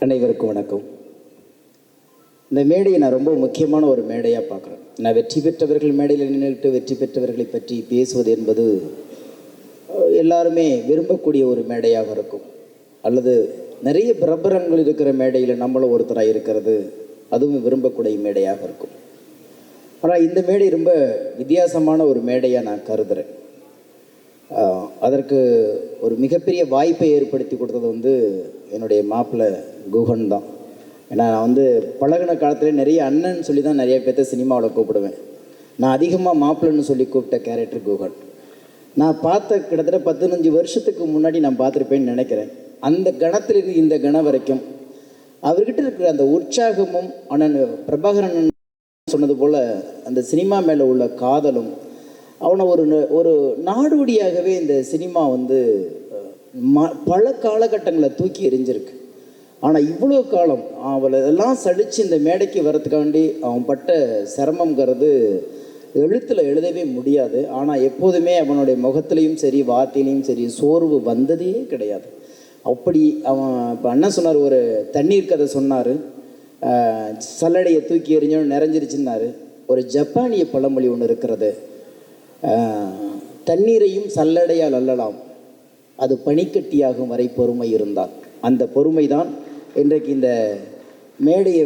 அனைவருக்கும் வணக்கம். இந்த மேடையை நான் ரொம்ப முக்கியமான ஒரு மேடையாக பார்க்குறேன். நான் வெற்றி பெற்றவர்கள் மேடையில் நின்றுட்டு வெற்றி பெற்றவர்களை பற்றி பேசுவது என்பது எல்லாருமே விரும்பக்கூடிய ஒரு மேடையாக இருக்கும். அல்லது நிறைய பிரபலங்கள் இருக்கிற மேடையில் நம்மளும் ஒருத்தராக இருக்கிறது அதுவும் விரும்பக்கூடிய மேடையாக இருக்கும். ஆனால் இந்த மேடை ரொம்ப வித்தியாசமான ஒரு மேடையாக நான் கருதுகிறேன். அதற்கு ஒரு மிகப்பெரிய வாய்ப்பை ஏற்படுத்தி கொடுத்தது என்னுடைய மாப்பிள்ளை குகன் தான். ஏன்னா நான் பழகின காலத்தில் நிறைய அண்ணன் சொல்லி தான் நிறைய பேர்த்த சினிமாவில் கூப்பிடுவேன். நான் அதிகமாக மாப்பிள்ளைன்னு சொல்லி கூப்பிட்ட கேரக்டர் குகன். நான் பார்த்த கிட்டத்தட்ட 15 வருஷத்துக்கு முன்னாடி நான் பார்த்துருப்பேன்னு நினைக்கிறேன். அந்த கணத்திலிருந்து இந்த கணம் வரைக்கும் அவர்கிட்ட இருக்கிற அந்த உற்சாகமும் அண்ணன் பிரபாகரன் சொன்னது போல் அந்த சினிமா மேலே உள்ள காதலும் அவனை ஒரு நாடோடியாகவே இந்த சினிமா பல காலகட்டங்களை தூக்கி எறிஞ்சிருக்கு. ஆனால் இவ்வளோ காலம் அவளை எல்லாம் சலித்து இந்த மேடைக்கு வரத்துக்காண்டி அவன் பட்ட சிரமங்கிறது எழுத்தில் எழுதவே முடியாது. ஆனால் எப்போதுமே அவனுடைய முகத்துலேயும் சரி வார்த்தையிலையும் சரி சோர்வு வந்ததே கிடையாது. அப்படி அவன் இப்போ அண்ணன் சொன்னார், ஒரு தண்ணீர் கதை சொன்னார், சல்லடையை தூக்கி எறிஞ்சோன்னு நிறைஞ்சிருச்சுன்னாரு. ஒரு ஜப்பானிய பழமொழி ஒன்று இருக்கிறது, தண்ணீரையும் சல்லடையால் அல்லலாம், அது பனிக்கட்டியாகும் வரை பொறுமை இருந்தால். அந்த பொறுமை தான் இன்றைக்கு இந்த மேடையை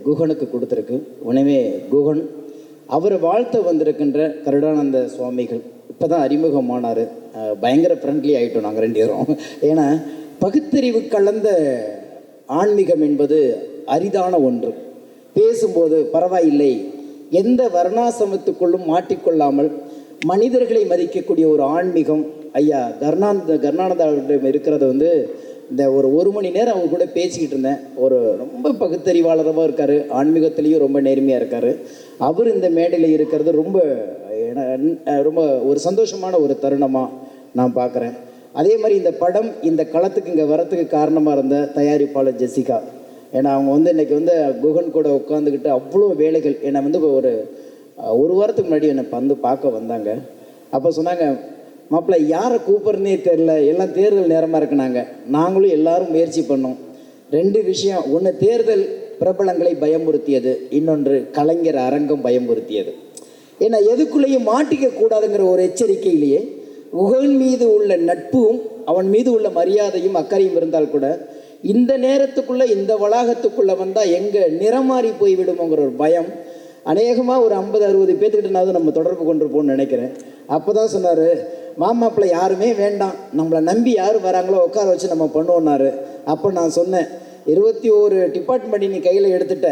குகனுக்கு கொடுத்துருக்கு. உடனே குகன் அவரை வாழ்த்த வந்திருக்கின்ற கருடானந்த சுவாமிகள் இப்போ தான் அறிமுகமானார். பயங்கர ஃப்ரெண்ட்லி ஆகிட்டோம் நாங்கள் 2 பேரும். ஏன்னா பகுத்தறிவு கலந்த ஆன்மீகம் என்பது அரிதான ஒன்று. பேசும்போது பரவாயில்லை, எந்த வர்ணாசிரமத்துக்குள்ளும் மாட்டிக்கொள்ளாமல் மனிதர்களை மதிக்கக்கூடிய ஒரு ஆன்மீகம் ஐயா கருணானந்தாவிடம் இருக்கிறது இந்த ஒரு மணி நேரம் அவங்க கூட பேசிக்கிட்டு இருந்தேன். ஒரு ரொம்ப பகுத்தறிவாளராகவும் இருக்கார், ஆன்மீகத்துலேயும் ரொம்ப நேர்மையாக இருக்கார். அவர் இந்த மேடையில் இருக்கிறது ரொம்ப ரொம்ப ஒரு சந்தோஷமான ஒரு தருணமாக நான் பார்க்குறேன். அதே மாதிரி இந்த படம் இந்த களத்துக்கு இங்கே வரத்துக்கு காரணமாக இருந்த தயாரிப்பாளர் ஜெசிகா. ஏன்னா அவங்க இன்றைக்கி குகன் கூட உட்காந்துக்கிட்டு அவ்வளோ வேலைகள் என்னை ஒரு வாரத்துக்கு முன்னாடி என்னை பார்க்க வந்தாங்க. அப்போ சொன்னாங்க, மாப்பிள்ளை யாரை கூப்பிட்றனே தெரில, எல்லாம் தேர்தல் நேரமாக இருக்குனாங்க. நாங்களும் எல்லாரும் முயற்சி பண்ணோம். 2 விஷயம், ஒன்று தேர்தல் பிரபலங்களை பயமுறுத்தியது, இன்னொன்று கலைஞர் அரங்கம் பயமுறுத்தியது. ஏன்னா எதுக்குள்ளேயும் மாட்டிக்க கூடாதுங்கிற ஒரு எச்சரிக்கையிலேயே குகன் மீது உள்ள நட்பும் அவன் மீது உள்ள மரியாதையும் அக்கறையும் இருந்தால் கூட இந்த நேரத்துக்குள்ளே இந்த வளாகத்துக்குள்ளே வந்தால் எங்கே நிறமாறி போய்விடுமோங்கிற ஒரு பயம் அநேகமாக ஒரு 50-60 பேர்த்துக்கிட்டனாவது நம்ம தொடர்பு கொண்டிருப்போம்னு நினைக்கிறேன். அப்போ தான் சொன்னார், மாமாப்பிள்ளை யாருமே வேண்டாம், நம்மளை நம்பி யார் வராங்களோ உட்கார வச்சு நம்ம பண்ணுவோன்னாரு. அப்போ நான் சொன்னேன், 21 டிபார்ட்மெண்ட் நீ கையில் எடுத்துட்ட,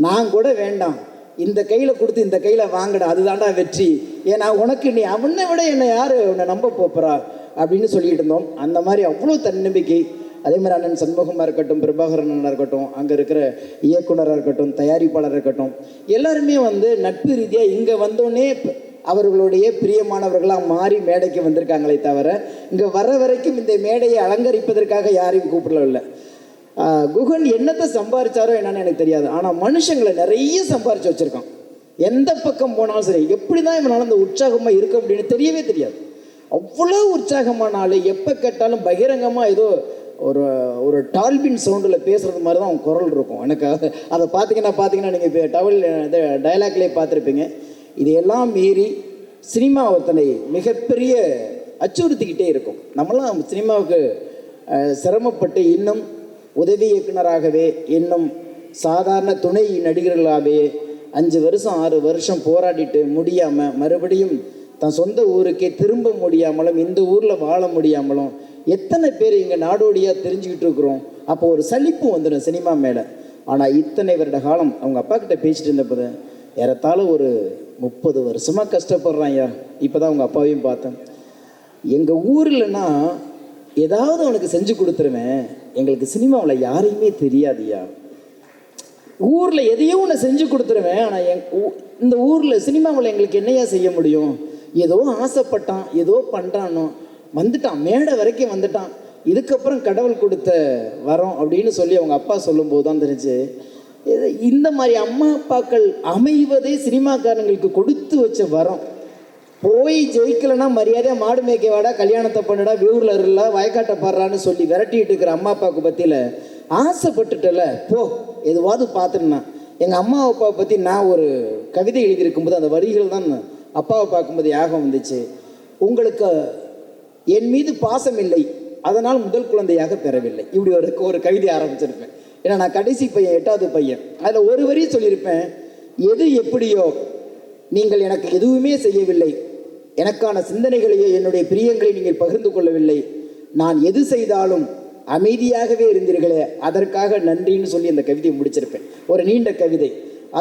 நான் கூட வேண்டாம், இந்த கையில் கொடுத்து இந்த கையில் வாங்கடா, அதுதான்டா வெற்றி. ஏன்னா உனக்கு நீ அவனை விட என்னை யார் உன்னை நம்ப போகிறா அப்படின்னு சொல்லிட்டு இருந்தோம். அந்த மாதிரி அவ்வளோ தன்னம்பிக்கை. அதே மாதிரி அண்ணன் சண்முகமாக இருக்கட்டும், பிரபாகரனாக இருக்கட்டும், அங்கே இருக்கிற இயக்குனராக இருக்கட்டும், தயாரிப்பாளராக இருக்கட்டும், எல்லாருமே நட்பு ரீதியாக இங்கே வந்தோடனே அவர்களுடைய பிரியமானவர்களாக மாறி மேடைக்கு வந்திருக்காங்களே தவிர இங்கே வர வரைக்கும் இந்த மேடையை அலங்கரிப்பதற்காக யாரையும் கூப்பிடவில்லை. குகன் என்னத்தை சம்பாதிச்சாரோ என்னன்னு எனக்கு தெரியாது, ஆனால் மனுஷங்களை நிறைய சம்பாரித்து வச்சுருக்கான். எந்த பக்கம் போனாலும் சரி, எப்படி தான் இவனால் அந்த உற்சாகமாக இருக்க அப்படின்னு தெரியவே தெரியாது. அவ்வளோ உற்சாகமான ஆள், எப்போ கேட்டாலும் பகிரங்கமாக ஏதோ ஒரு டால்பின் சவுண்டில் பேசுகிறது மாதிரி தான் அவன் குரல் இருக்கும். எனக்கு அதை பார்த்தீங்கன்னா நீங்கள் இப்போ டவல் டைலாக்லேயே பார்த்துருப்பீங்க. இதையெல்லாம் மீறி சினிமா ஒருத்தனை மிகப்பெரிய அச்சுறுத்திக்கிட்டே இருக்கும். நம்மளாம் சினிமாவுக்கு சிரமப்பட்டு இன்னும் உதவி இயக்குனராகவே, இன்னும் சாதாரண துணை நடிகர்களாகவே 5 வருஷம் 6 வருஷம் போராடிட்டு முடியாமல் மறுபடியும் தன் சொந்த ஊருக்கே திரும்ப முடியாமலும் இந்த ஊரில் வாழ முடியாமலும் எத்தனை பேர் இங்கே நாடோடியாக தெரிஞ்சுக்கிட்டு இருக்கிறோம். அப்போ ஒரு சலிப்பு வந்துடும் சினிமா மேலே. ஆனால் இத்தனை வருட காலம் அவங்க அப்பா கிட்ட பேசிட்டு இருந்தப்போது ஏறத்தாழ ஒரு 30 வருஷமாக கஷ்டப்படுறான் ஐயா. இப்போ தான் அவங்க அப்பாவையும் பார்த்தேன். எங்கள் ஊரில்னா ஏதாவது அவனுக்கு செஞ்சு கொடுத்துருவேன், எங்களுக்கு சினிமாவில் யாரையுமே தெரியாதுயா. ஊரில் எதையோ ஒன்று செஞ்சு கொடுத்துருவேன், ஆனால் இந்த ஊரில் சினிமாவில் எங்களுக்கு என்னையா செய்ய முடியும்? ஏதோ ஆசைப்பட்டான், ஏதோ பண்ணுறானோ, வந்துட்டான், மேடை வரைக்கும் வந்துட்டான், இதுக்கப்புறம் கடவுள் கொடுத்த வரோம் அப்படின்னு சொல்லி அவங்க அப்பா சொல்லும்போது தான் தெரிஞ்சு, இந்த மாதிரி அம்மா அப்பாக்கள் அமைவதே சினிமாக்காரங்களுக்கு கொடுத்து வச்ச வரம். போய் ஜெயிக்கலைன்னா மரியாதையாக மாடு மேய்க்க வாடா, கல்யாணத்தை பண்ணுடா, வியூரில் இருல, வயக்காட்டை பாடுறான்னு சொல்லி விரட்டிகிட்டு இருக்கிற அம்மா அப்பாவுக்கு பற்றியில் ஆசைப்பட்டுட்டல போ, எதுவாவது பார்த்துன்னா. எங்கள் அம்மா அப்பாவை பற்றி நான் ஒரு கவிதை எழுதியிருக்கும்போது அந்த வரிகள் தான் அப்பாவை பார்க்கும்போது யாகம் வந்துச்சு. உங்களுக்கு என் மீது பாசம் இல்லை, அதனால் முதல் குழந்தையாக பெறவில்லை. இப்படி ஒரு கவிதை ஆரம்பிச்சிருப்பேன். ஏன்னா நான் கடைசி பையன், 8வது பையன். அதில் ஒரு வரி சொல்லியிருப்பேன், எது எப்படியோ நீங்கள் எனக்கு எதுவுமே செய்யவில்லை, எனக்கான சிந்தனைகளையோ என்னுடைய பிரியங்களை நீங்கள் பகிர்ந்து கொள்ளவில்லை, நான் எது செய்தாலும் அமைதியாகவே இருந்தீர்களே, அதற்காக நன்றின்னு சொல்லி அந்த கவிதையை முடிச்சிருப்பேன். ஒரு நீண்ட கவிதை.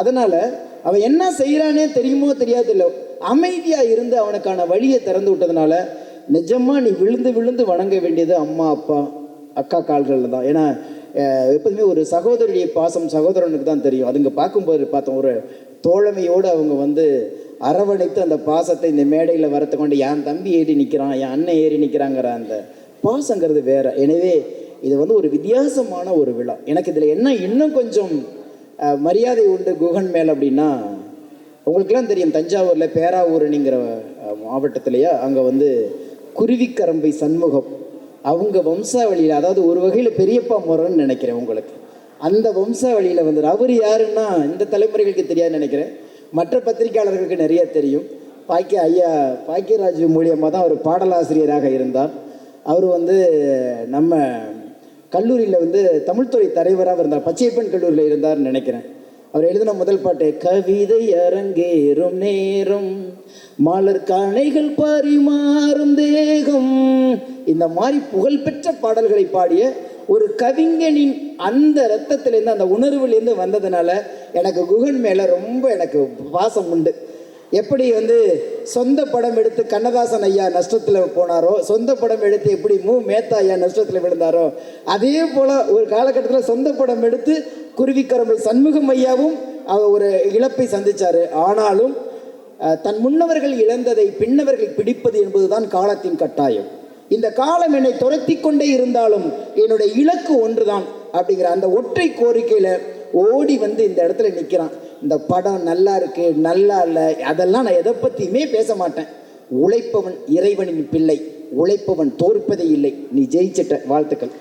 அதனால் அவன் என்ன செய்கிறானே தெரியுமோ தெரியாது இல்லை, அமைதியாக இருந்து அவனுக்கான வழியை திறந்து விட்டதுனால நிஜமாக நீ விழுந்து விழுந்து வணங்க வேண்டியது அம்மா அப்பா அக்கா கால்களில் தான். ஏன்னா எப்போதுமே ஒரு சகோதரியுடைய பாசம் சகோதரனுக்கு தான் தெரியும். அதுங்க பார்க்கும்போது பார்த்தோம், ஒரு தோழமையோடு அவங்க அரவணைத்து அந்த பாசத்தை இந்த மேடையில் வரத்து கொண்டு என் தம்பி ஏறி நிற்கிறான், என் அண்ணன் ஏறி நிற்கிறாங்கிற அந்த பாசங்கிறது வேறு. எனவே இது ஒரு வித்தியாசமான ஒரு விழா. எனக்கு இதில் என்ன இன்னும் கொஞ்சம் மரியாதை உண்டு குகன் மேல் அப்படின்னா, உங்களுக்கெல்லாம் தெரியும் தஞ்சாவூரில் பேராவூரணிங்கிற மாவட்டத்திலேயே அங்கே குருவிக்கரம்பை சண்முகம் அவங்க வம்சாவளியில், அதாவது ஒரு வகையில் பெரியப்பா முறைன்னு நினைக்கிறேன் உங்களுக்கு, அந்த வம்சாவளியில் அவர் யாருன்னா இந்த தலைமுறைகளுக்கு தெரியாதுன்னு நினைக்கிறேன், மற்ற பத்திரிகையாளர்களுக்கு நிறைய தெரியும். ஐயா பாக்கியராஜ் மூலியமாக தான் அவர் பாடலாசிரியராக இருந்தார். அவர் நம்ம கல்லூரியில் தமிழ்துறை தலைவராக இருந்தார், பச்சையப்பன் கல்லூரியில் இருந்தார்னு நினைக்கிறேன். அவர் எழுதின முதல் பாட்டு, கவிதை அரங்கேறும் நேரம் மலர் கணைகள் பரிமாறும் தேகம், இந்த மாதிரி புகழ்பெற்ற பாடல்களை பாடிய ஒரு கவிஞனின் அந்த ரத்தத்திலேருந்து அந்த உணர்வுலேருந்து வந்ததுனால எனக்கு குகன் மேலே ரொம்ப எனக்கு பாசம் உண்டு. எப்படி சொந்த படம் எடுத்து கண்ணதாசன் ஐயா நஷ்டத்தில் போனாரோ, சொந்த படம் எடுத்து எப்படி மேத்தா ஐயா நஷ்டத்தில் விழுந்தாரோ, அதே போல் ஒரு காலகட்டத்தில் சொந்த படம் எடுத்து குருவிக்கரம்பை சண்முகம் ஐயாவும் ஒரு இழப்பை சந்தித்தார். ஆனாலும் தன் முன்னவர்கள் இழந்ததை பின்னவர்கள் பிடிப்பது என்பதுதான் காலத்தின் கட்டாயம். இந்த காலம் என்னை துரத்தி கொண்டே இருந்தாலும் என்னுடைய இலக்கு ஒன்றுதான் அப்படிங்கிற அந்த ஒற்றை கோரிக்கையில் ஓடி இந்த இடத்துல நிற்கிறான். இந்த படம் நல்லா இருக்கு நல்லா இல்லை அதெல்லாம் நான் எதை பற்றியுமே பேச மாட்டேன். உழைப்பவன் இறைவனின் பிள்ளை, உழைப்பவன் தோற்பதே இல்லை. நீ ஜெயிச்சிட்ட, வாழ்த்துக்கள்.